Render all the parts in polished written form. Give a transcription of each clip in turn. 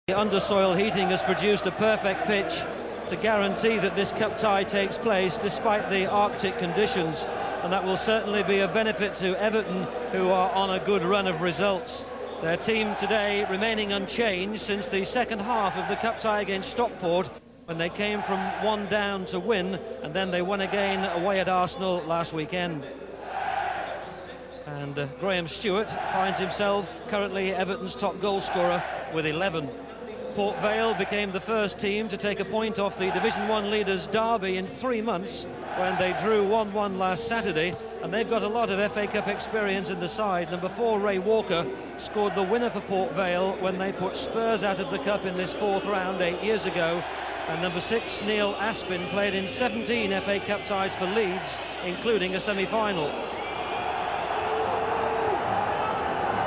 The undersoil heating has produced a perfect pitch to guarantee that this cup tie takes place despite the Arctic conditions, and that will certainly be a benefit to Everton, who are on a good run of results. Their team today remaining unchanged since the second half of the cup tie against Stockport, when they came from one down to win, and then they won again away at Arsenal last weekend. And Graham Stuart finds himself currently Everton's top goal scorer with 11. Port Vale became the first team to take a point off the Division 1 leaders Derby in 3 months, when they drew 1-1 last Saturday, and they've got a lot of FA Cup experience in the side. Number 4, Ray Walker, scored the winner for Port Vale when they put Spurs out of the cup in this fourth round 8 years ago, and number 6, Neil Aspin, played in 17 FA Cup ties for Leeds, including a semi-final.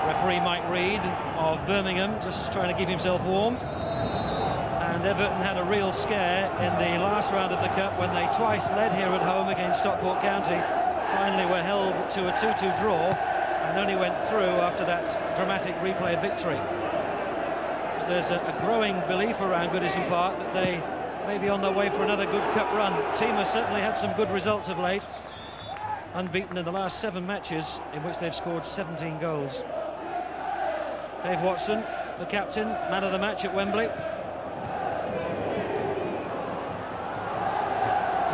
Referee Mike Reid of Birmingham just trying to keep himself warm. And Everton had a real scare in the last round of the cup when they twice led here at home against Stockport County. Finally were held to a 2-2 draw and only went through after that dramatic replay victory. But there's a growing belief around Goodison Park that they may be on their way for another good cup run. The team has certainly had some good results of late. Unbeaten in the last 7 matches, in which they've scored 17 goals. Dave Watson, the captain, man of the match at Wembley.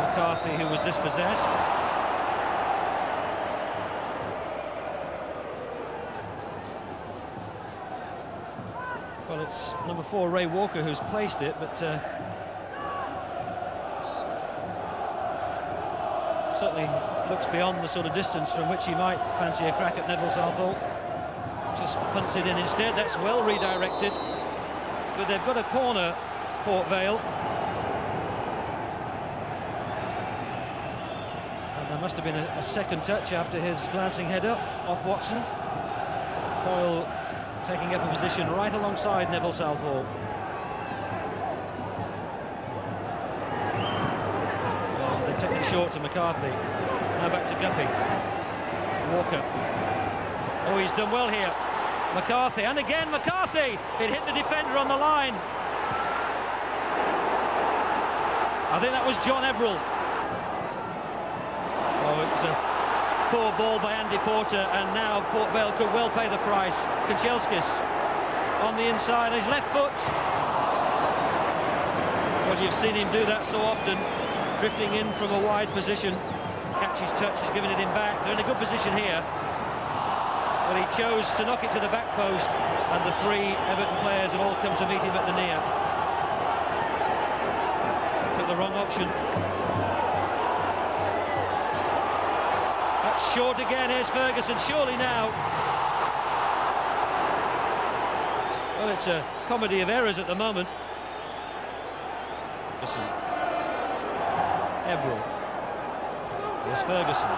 McCarthy, who was dispossessed. Well, it's number 4, Ray Walker, who's placed it, but certainly looks beyond the sort of distance from which he might fancy a crack at Neville Southall. Just punts it in instead. That's well redirected, but they've got a corner, Port Vale, and there must have been a second touch after his glancing header off Watson. Foyle taking up a position right alongside Neville Southall. Well, they've taken it short to McCarthy. Now back to Guppy. Walker. Oh, he's done well here. McCarthy, and again McCarthy! It hit the defender on the line. I think that was John Ebbrell. Oh, it was a poor ball by Andy Porter, and now Port Vale could well pay the price. Kanchelskis on the inside, his left foot. Well, you've seen him do that so often, drifting in from a wide position. Catches touch, he's giving it in back. They're in a good position here. But he chose to knock it to the back post, and the 3 Everton players have all come to meet him at the near. Took the wrong option. That's short again. Here's Ferguson, surely now. Well, it's a comedy of errors at the moment. Listen. Ebbrell. Here's Ferguson.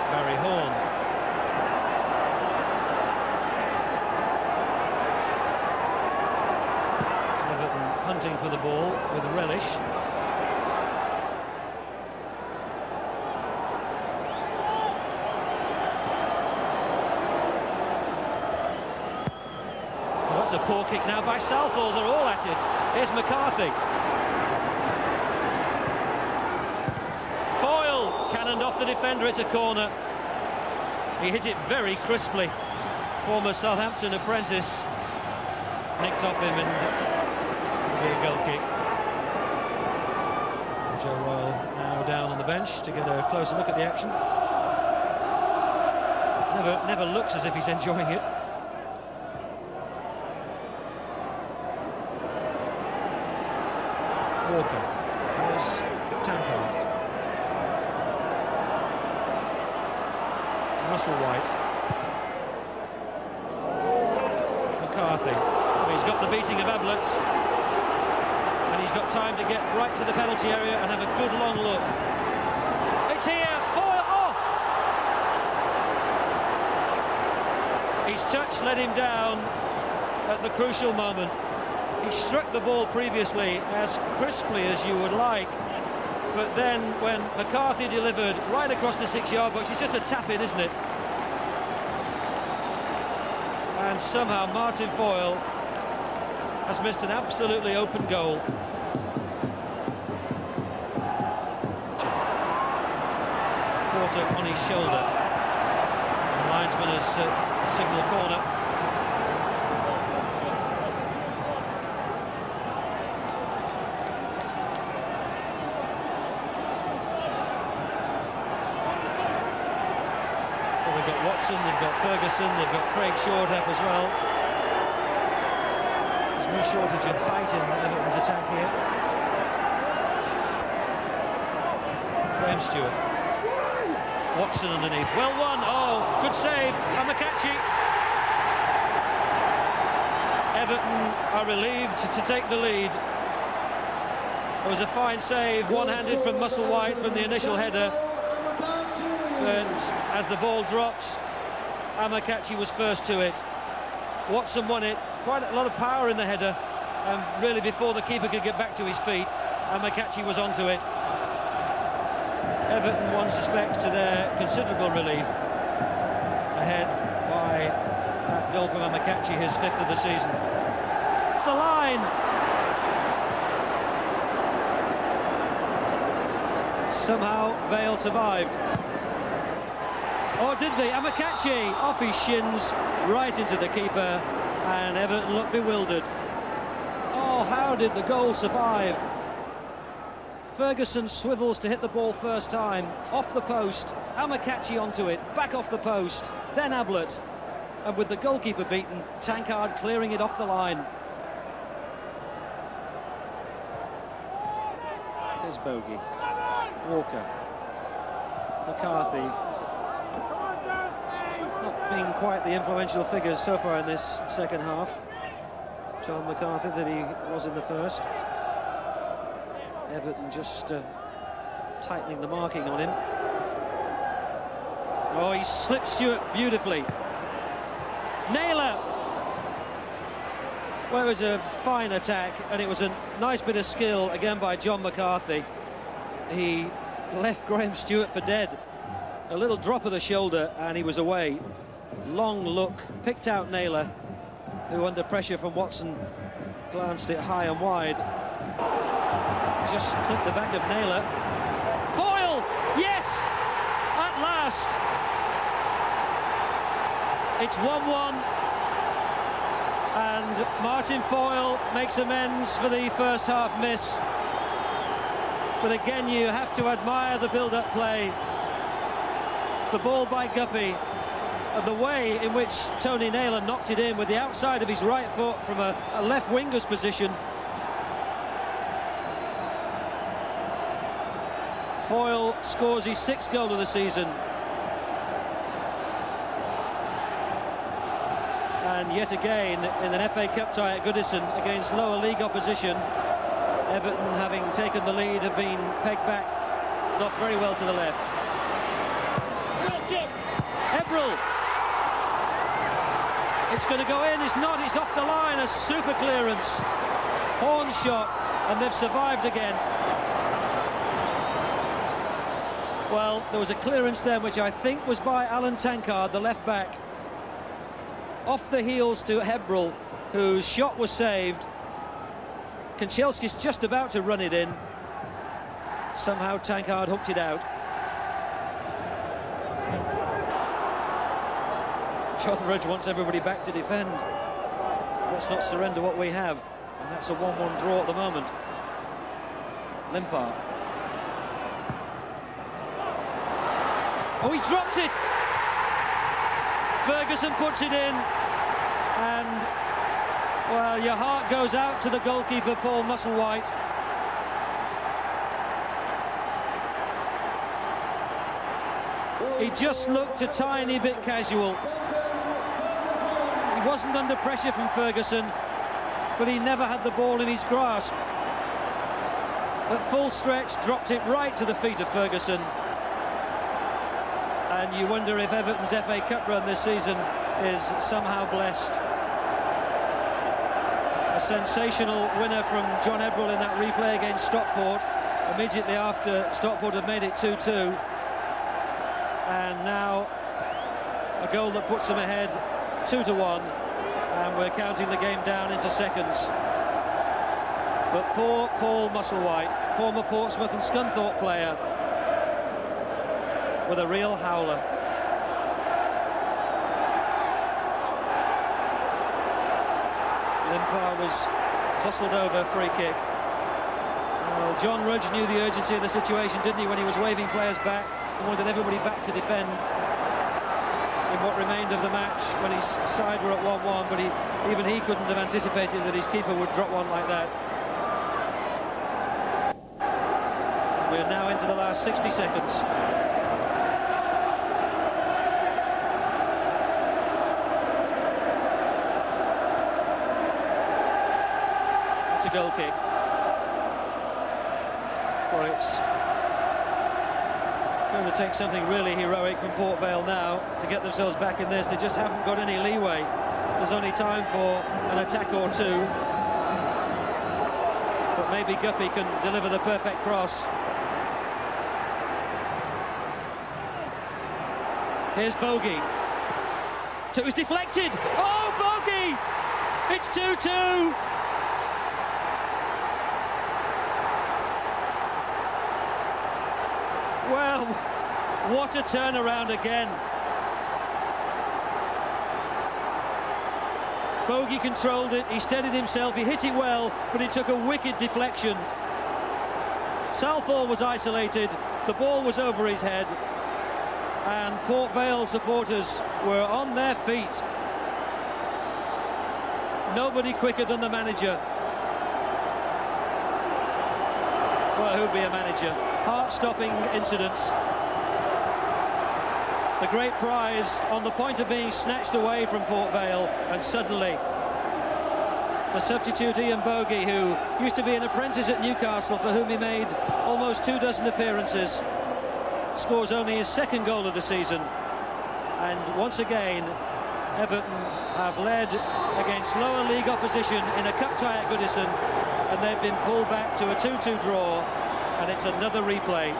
Barry Horn. Everton hunting for the ball with relish. Well, that's a poor kick now by Southall. They're all at it. Here's McCarthy. Cannoned off the defender, it's a corner. He hit it very crisply. Former Southampton apprentice nicked off him, and a goal kick. Joe Royle now down on the bench to get a closer look at the action. Never looks as if he's enjoying it. Walker. There's Tankard. Russell White. McCarthy. Well, he's got the beating of Ablett, and he's got time to get right to the penalty area and have a good long look. It's here. Foyle. Oh! His touch let him down at the crucial moment. He struck the ball previously as crisply as you would like, but then when McCarthy delivered right across the 6-yard box, it's just a tap in, isn't it? and somehow Martin Foyle has missed an absolutely open goal. Quarter on his shoulder. The linesman has signalled corner. Well, they've got Watson, they've got Ferguson, they've got Craig Shortap as well. There's no shortage of height in Everton's attack here. Graham Stuart. Watson underneath. Well won. Oh, good save. Amokachi. Everton are relieved to take the lead. It was a fine save, one-handed from Musselwhite from the initial header. But as the ball dropped, Amokachi was first to it. Watson won it. Quite a lot of power in the header. And really, before the keeper could get back to his feet, Amokachi was onto it. Everton, one suspects, to their considerable relief, ahead by that goal from Amokachi, his 5th of the season. The line. Somehow Vale survived. Or did they? Amokachi off his shins, right into the keeper, and Everton looked bewildered. Oh, how did the goal survive? Ferguson swivels to hit the ball first time, off the post, Amokachi onto it, back off the post, then Ablett, and with the goalkeeper beaten, Tankard clearing it off the line. Here's Bogey, Walker, McCarthy, not being quite the influential figure so far in this second half. John McCarthy that he was in the first. Everton just tightening the marking on him. Oh, he slipped Stuart beautifully. Naylor! Well, it was a fine attack, and it was a nice bit of skill, again, by John McCarthy. He left Graham Stuart for dead. A little drop of the shoulder, and he was away. Long look, picked out Naylor, who, under pressure from Watson, glanced it high and wide. Just clipped the back of Naylor. Foyle! Yes! At last! It's 1-1. And Martin Foyle makes amends for the first half miss. But again, you have to admire the build-up play. The ball by Guppy. And the way in which Tony Naylor knocked it in with the outside of his right foot from a left winger's position. Foyle scores his 6th goal of the season. And yet again, in an FA Cup tie at Goodison against lower league opposition, Everton, having taken the lead, have been pegged back, not very well to the left. Ebrel! It's going to go in, it's not, it's off the line, a super clearance. Horn shot, and they've survived again. Well, there was a clearance then, which I think was by Alan Tankard, the left back. Off the heels to Ebrel, whose shot was saved. Kanchelski's just about to run it in. Somehow Tankard hooked it out. John Rudge wants everybody back to defend. Let's not surrender what we have. And that's a 1-1 draw at the moment. Limpar. Oh, he's dropped it! Ferguson puts it in. And, well, your heart goes out to the goalkeeper, Paul Musselwhite. He just looked a tiny bit casual. He wasn't under pressure from Ferguson, but he never had the ball in his grasp. At full stretch, dropped it right to the feet of Ferguson. And you wonder if Everton's FA Cup run this season is somehow blessed. A sensational winner from John Ebrel in that replay against Stockport, immediately after Stockport had made it 2-2. And now a goal that puts them ahead 2-1. and we're counting the game down into seconds. But poor Paul Musselwhite, former Portsmouth and Scunthorpe player, with a real howler. Limpar was bustled over, free kick. John Rudge knew the urgency of the situation, didn't he, when he was waving players back and wanted everybody back to defend in what remained of the match when his side were at 1-1, but even he couldn't have anticipated that his keeper would drop one like that. And we're now into the last 60 seconds. It's a goal kick. Well, it's going to take something really heroic from Port Vale now to get themselves back in this. They just haven't got any leeway. There's only time for an attack or two. But maybe Guppy can deliver the perfect cross. Here's Bogey. So it was deflected. Oh, Bogey! It's 2-2. Well, what a turnaround again. Bogey controlled it, he steadied himself, he hit it well, but it took a wicked deflection. Southall was isolated, the ball was over his head, and Port Vale supporters were on their feet. Nobody quicker than the manager. Well, who'd be a manager? Heart-stopping incidents. The great prize on the point of being snatched away from Port Vale, and suddenly the substitute Ian Bogey, who used to be an apprentice at Newcastle, for whom he made almost 24 appearances, scores only his second goal of the season. And once again, Everton have led against lower league opposition in a cup tie at Goodison, and they've been pulled back to a 2-2 draw, and it's another replay.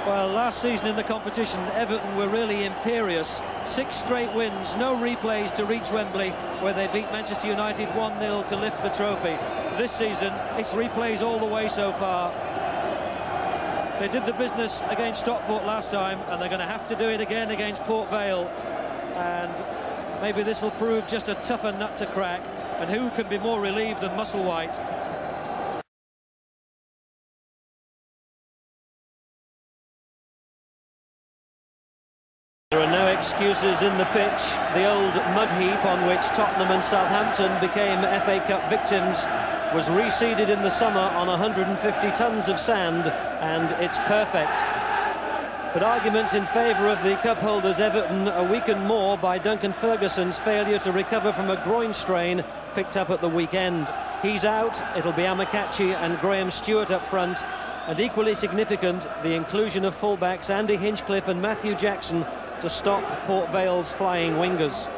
Well, last season in the competition, Everton were really imperious. 6 straight wins, no replays to reach Wembley, where they beat Manchester United 1-0 to lift the trophy. This season, it's replays all the way so far. They did the business against Stockport last time, and they're going to have to do it again against Port Vale. And maybe this will prove just a tougher nut to crack. And who can be more relieved than Musselwhite? There are no excuses in the pitch. The old mud heap on which Tottenham and Southampton became FA Cup victims was reseeded in the summer on 150 tons of sand, and it's perfect. But arguments in favour of the cup holders Everton are weakened more by Duncan Ferguson's failure to recover from a groin strain picked up at the weekend. He's out. It'll be Amokachi and Graham Stuart up front, and equally significant, the inclusion of fullbacks Andy Hinchcliffe and Matthew Jackson to stop Port Vale's flying wingers.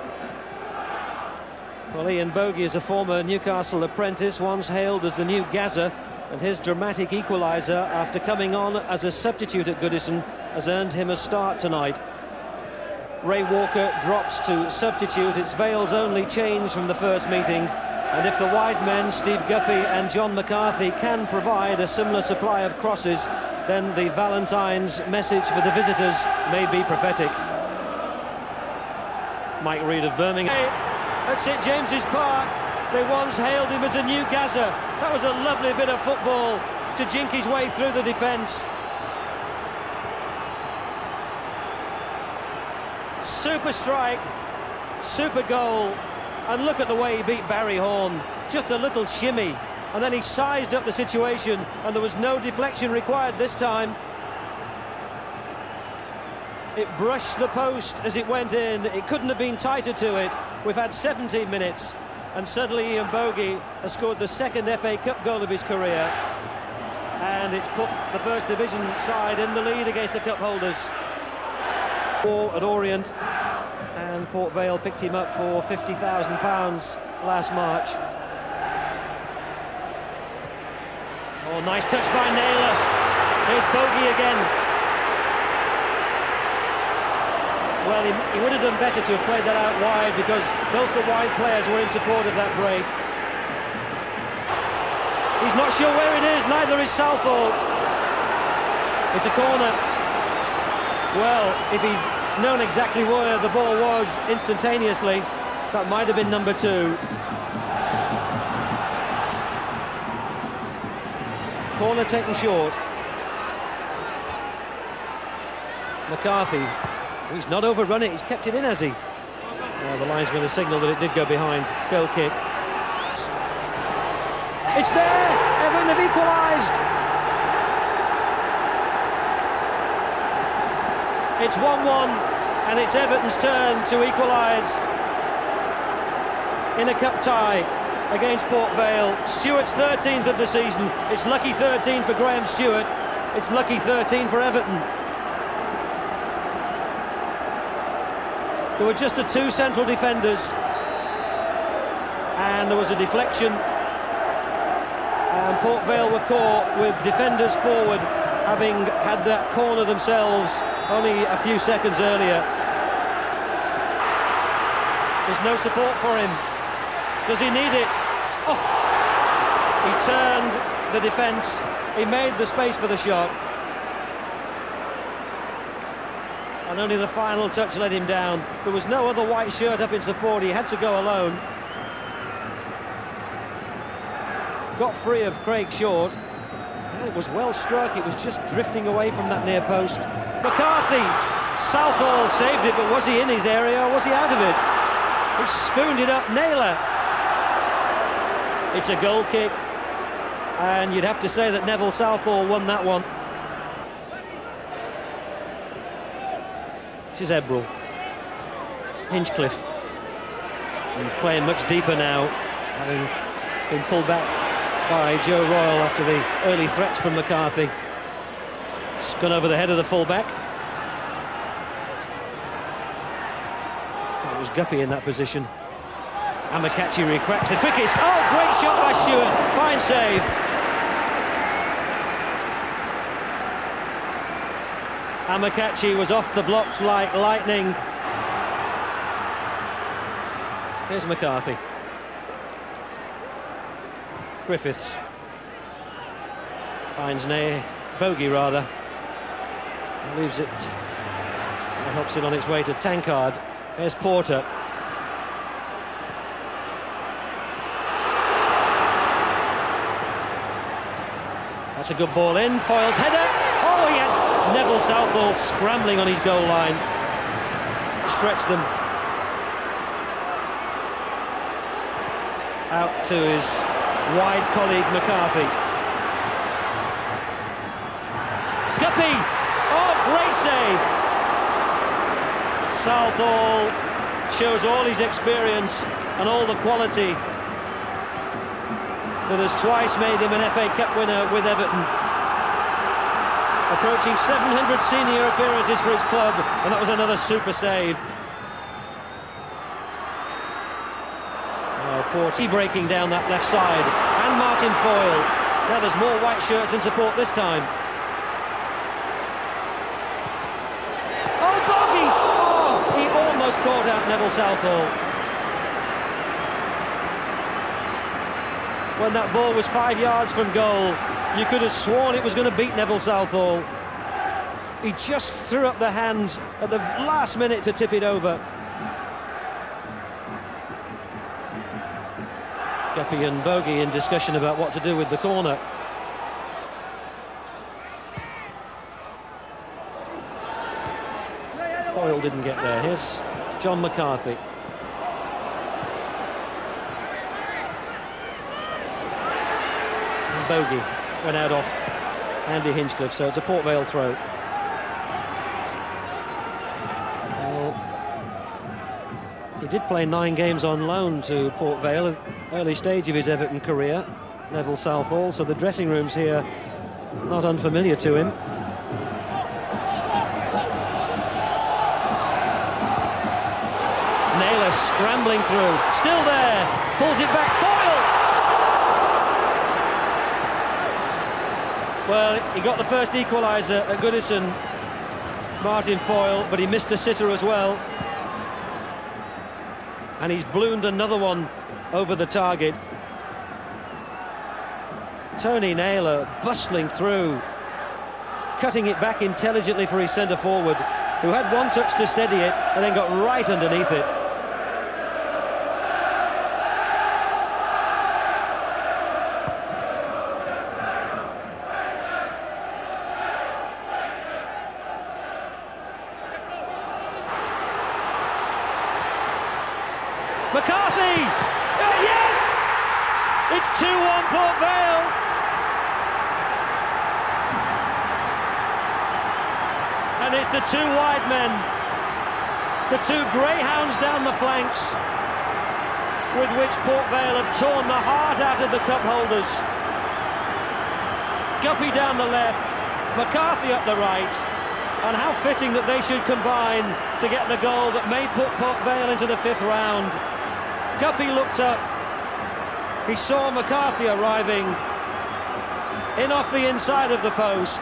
Well, Ian Bogey is a former Newcastle apprentice, once hailed as the new Gaza, and his dramatic equaliser after coming on as a substitute at Goodison has earned him a start tonight. Ray Walker drops to substitute. It's Vale's only change from the first meeting, and if the wide men Steve Guppy and John McCarthy can provide a similar supply of crosses, then the Valentine's message for the visitors may be prophetic. Mike Reid of Birmingham at St James's Park. They once hailed him as a new Gaza. That was a lovely bit of football to jink his way through the defence. Super strike, super goal, and look at the way he beat Barry Horn. Just a little shimmy, and then he sized up the situation, and there was no deflection required this time. It brushed the post as it went in. It couldn't have been tighter to it. We've had 17 minutes, and suddenly Ian Bogey has scored the second FA Cup goal of his career, and it's put the First Division side in the lead against the cup holders. At Orient, and Port Vale picked him up for £50,000 last March. Oh, nice touch by Naylor. Here's Bogey again. Well, he would have done better to have played that out wide, because both the wide players were in support of that break. He's not sure where it is, neither is Southall. It's a corner. Well, if he'd known exactly where the ball was instantaneously, that might have been number 2. Corner taken short. McCarthy. He's not overrun it, he's kept it in, has he? The linesman has signalled that it did go behind. Goal kick. It's there! Everton have equalised! It's 1-1, and it's Everton's turn to equalise in a cup tie against Port Vale. Stuart's 13th of the season. It's lucky 13 for Graham Stuart. It's lucky 13 for Everton. There were just the 2 central defenders, and there was a deflection, and Port Vale were caught with defenders forward, having had that corner themselves only a few seconds earlier. There's no support for him. Does he need it? Oh! He turned the defence, he made the space for the shot, and only the final touch let him down. There was no other white shirt up in support, he had to go alone. Got free of Craig Short, and it was well struck, it was just drifting away from that near post. McCarthy! Southall saved it, but was he in his area or was he out of it? He spooned it up. Naylor! It's a goal kick, and you'd have to say that Neville Southall won that one. This is Ebrel. Hinchcliffe. He's playing much deeper now, having been pulled back by Joe Royle after the early threats from McCarthy. It's gone over the head of the full-back. It was Guppy in that position. Amokachi recracks the quickest. Oh, great shot by Stuart. Fine save. Amokachi was off the blocks like lightning. Here's McCarthy. Griffiths finds Bogey rather, and leaves it, and helps it on its way to Tankard. There's Porter. That's a good ball in. Foyle's header. Oh, he had Neville Southall scrambling on his goal line. Stretch them out to his wide colleague McCarthy. Guppy! Oh, great save! Southall shows all his experience and all the quality that has twice made him an FA Cup winner with Everton. Approaching 700 senior appearances for his club, and that was another super save. Porty breaking down that left side, and Martin Foyle. Now there's more white shirts in support this time. Oh, bogey! Oh, he almost caught out Neville Southall. When that ball was 5 yards from goal, you could have sworn it was going to beat Neville Southall. He just threw up the hands at the last minute to tip it over. Guppy and Bogey in discussion about what to do with the corner. Foyle didn't get there. Here's John McCarthy. And Bogey went out off Andy Hinchcliffe, so it's a Port Vale throw. He did play 9 games on loan to Port Vale, early stage of his Everton career, Neville Southall, so the dressing rooms here not unfamiliar to him. Naylor scrambling through, still there, pulls it back, Foyle! Well, he got the first equaliser at Goodison Martin Foyle, but he missed a sitter as well. And he's ballooned another one over the target. Tony Naylor bustling through, cutting it back intelligently for his centre forward, who had one touch to steady it and then got right underneath it. McCarthy! Yes! It's 2-1 Port Vale! And it's the two wide men, the two greyhounds down the flanks, with which Port Vale have torn the heart out of the cup holders. Guppy down the left, McCarthy up the right, and how fitting that they should combine to get the goal that may put Port Vale into the fifth round. Guppy looked up, he saw McCarthy arriving, in off the inside of the post.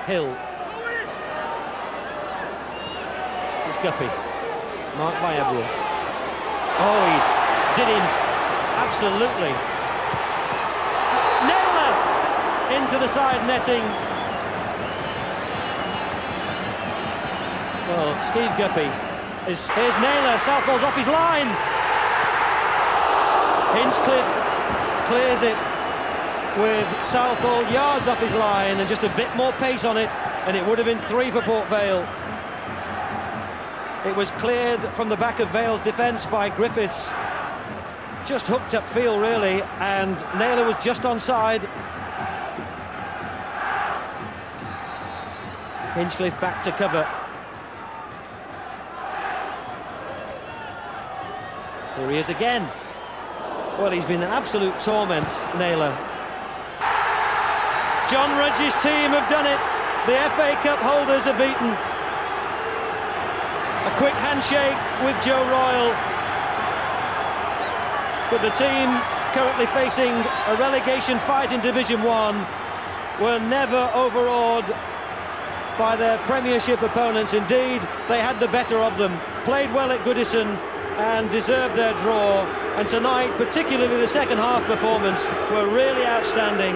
Hill. This is Guppy, marked by Ebro. Oh, he did him, absolutely. Naylor into the side netting. Well, Steve Guppy is... Here's Naylor, Southall's off his line. Hinchcliffe clears it with Southall yards off his line and just a bit more pace on it, and it would have been 3 for Port Vale. It was cleared from the back of Vale's defence by Griffiths. Just hooked upfield, really, and Naylor was just onside. Hinchcliffe back to cover. Here he is again. Well, he's been an absolute torment, Naylor. John Rudge's team have done it. The FA Cup holders are beaten. A quick handshake with Joe Royle. But the team currently facing a relegation fight in Division 1 were never overawed by their Premiership opponents. Indeed, they had the better of them, played well at Goodison and deserved their draw. And tonight, particularly the second half performance, were really outstanding.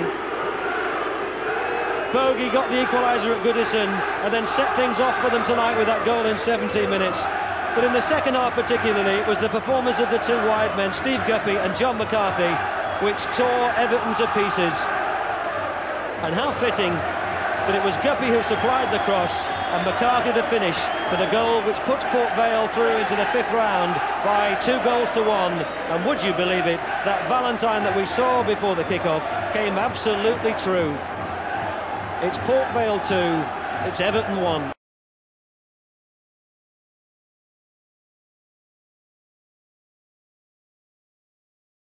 Bogey got the equaliser at Goodison and then set things off for them tonight with that goal in 17 minutes. But in the second half particularly, it was the performance of the two wide men, Steve Guppy and John McCarthy, which tore Everton to pieces. And how fitting that it was Guppy who supplied the cross and McCarthy the finish for the goal which puts Port Vale through into the fifth round by 2-1. And would you believe it, that Valentine that we saw before the kick-off came absolutely true. It's Port Vale 2, it's Everton 1.